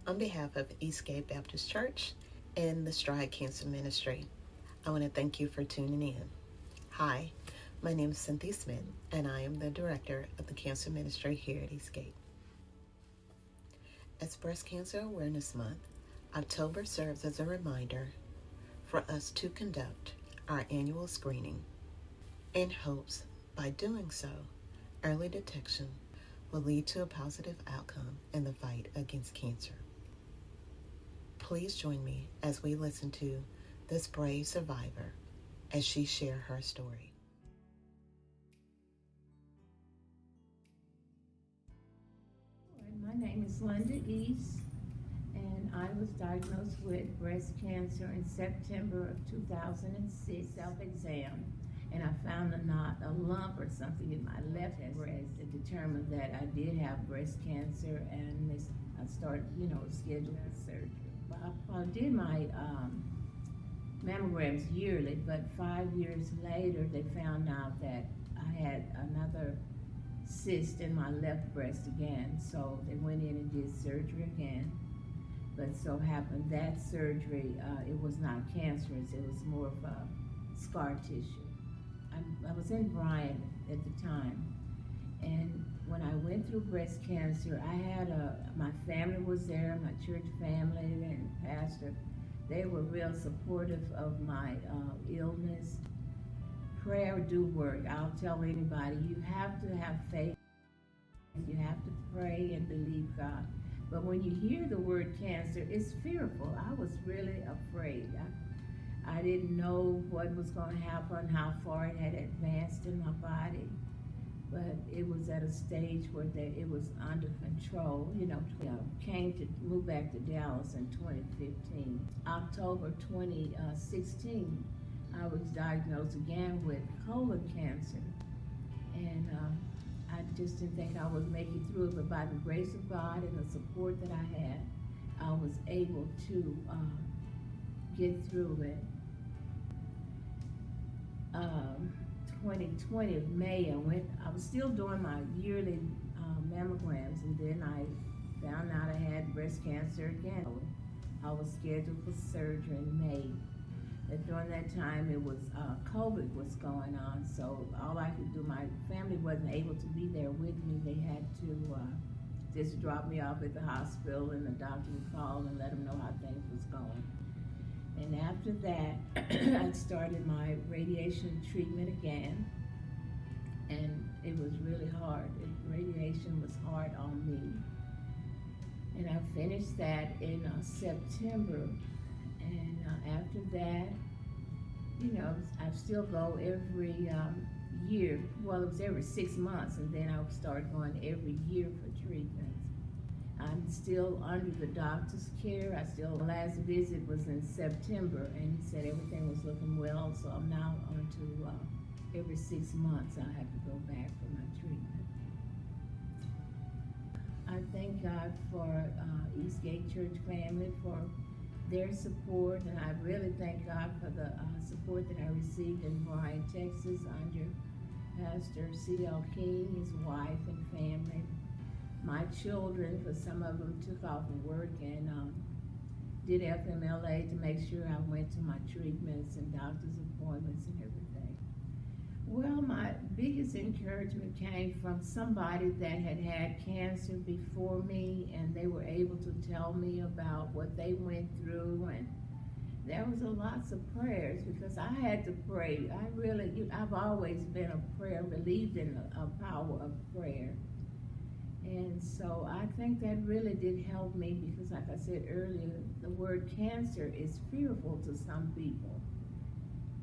On behalf of EastGate Baptist Church and the Stride Cancer Ministry, I want to thank you for tuning in. Hi, my name is Cynthia Smith, and I am the Director of the Cancer Ministry here at EastGate. As Breast Cancer Awareness Month, October serves as a reminder for us to conduct our annual screening in hopes, by doing so, early detection will lead to a positive outcome in the fight against cancer. Please join me as we listen to this brave survivor as she shares her story. My name is Linda East, and I was diagnosed with breast cancer in September of 2006, self-exam, and I found a lump or something in my left breast that determined that I did have breast cancer, and I started, scheduled for surgery. I did my mammograms yearly, but 5 years later, they found out that I had another cyst in my left breast again, so they went in and did surgery again. But so happened that surgery, it was not cancerous, it was more of a scar tissue. I was in Bryan at the time, and when I went through breast cancer, I had my family was there, my church family and pastor. They were real supportive of my illness. Prayer do work. I'll tell anybody, you have to have faith. You have to pray and believe God. But when you hear the word cancer, it's fearful. I was really afraid. I didn't know what was going to happen, how far it had advanced in my body. But it was at a stage where it was under control. Came to move back to Dallas in 2015. October 2016, I was diagnosed again with colon cancer. And I just didn't think I would make it through it, but by the grace of God and the support that I had, I was able to get through it. 2020 of May, I was still doing my yearly mammograms, and then I found out I had breast cancer again. I was scheduled for surgery in May. And during that time, it was COVID was going on, so all I could do, my family wasn't able to be there with me. They had to just drop me off at the hospital, and the doctor would call and let them know how things was going. And after that, I started my radiation treatment again, and it was really hard. Radiation was hard on me. And I finished that in September, and after that, I still go every year. Well, it was every 6 months, and then I would start going every year for treatments. I'm still under the doctor's care. The last visit was in September, and he said everything was looking well, so I'm now on to every 6 months I have to go back for my treatment. I thank God for EastGate Church family for their support, and I really thank God for the support that I received in Bryan, Texas under Pastor C.L. King, his wife and family. My children, for some of them, took off of work and did FMLA to make sure I went to my treatments and doctor's appointments and everything. Well, my biggest encouragement came from somebody that had cancer before me, and they were able to tell me about what they went through, and there was lots of prayers because I had to pray. I've always been a prayer, believed in the power of prayer. And so I think that really did help me because, like I said earlier, the word cancer is fearful to some people.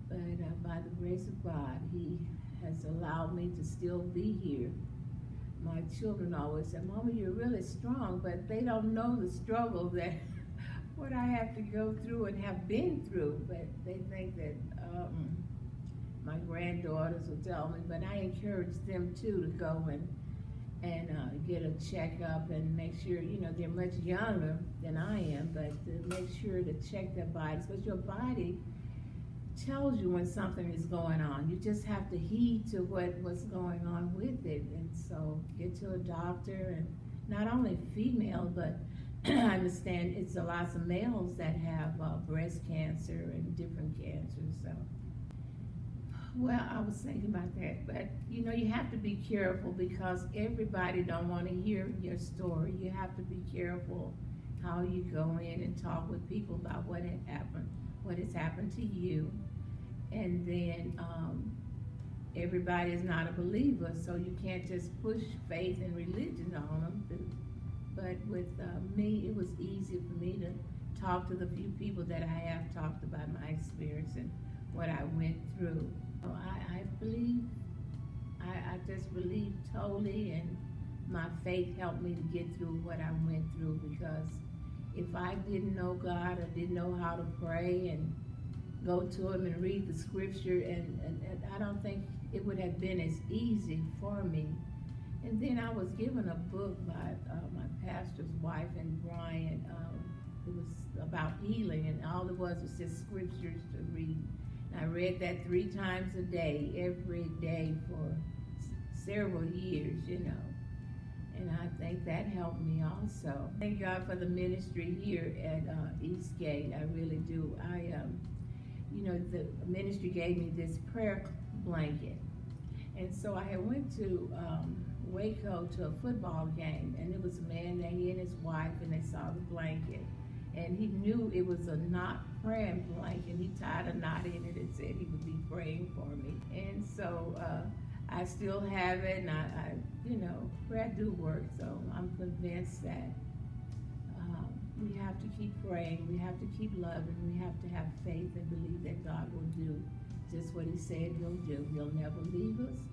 But by the grace of God, He has allowed me to still be here. My children always say, "Mama, you're really strong," but they don't know the struggle that what I have to go through and have been through. But they think that my granddaughters will tell me, but I encourage them too to go and get a checkup and make sure, they're much younger than I am, but to make sure to check their bodies, because your body tells you when something is going on. You just have to heed to what's going on with it. And so get to a doctor, and not only female, but I understand it's a lots of males that have breast cancer and different cancers. So, well, I was thinking about that, but you have to be careful because everybody don't want to hear your story. You have to be careful how you go in and talk with people about what has happened to you, and then everybody is not a believer, so you can't just push faith and religion on them. But with me, it was easy for me to talk to the few people that I have talked about my experience and what I went through. So I believe, I just believe totally, and my faith helped me to get through what I went through, because if I didn't know God, or didn't know how to pray and go to Him and read the scripture, and I don't think it would have been as easy for me. And then I was given a book by my pastor's wife and Brian. It was about healing, and all it was just scriptures to read. And I read that 3 times a day, every day for several years, And I think that helped me also. Thank God for the ministry here at EastGate. I really do. The ministry gave me this prayer blanket. And so I had went to Waco to a football game, and it was a man there, he and his wife, and they saw the blanket. And he knew it was a knot praying blanket. He tied a knot in it and said he would be praying for me. And so I still have it, and I prayer do work, so I'm convinced that we have to keep praying, we have to keep loving, we have to have faith and believe that God will do just what He said He'll do. He'll never leave us,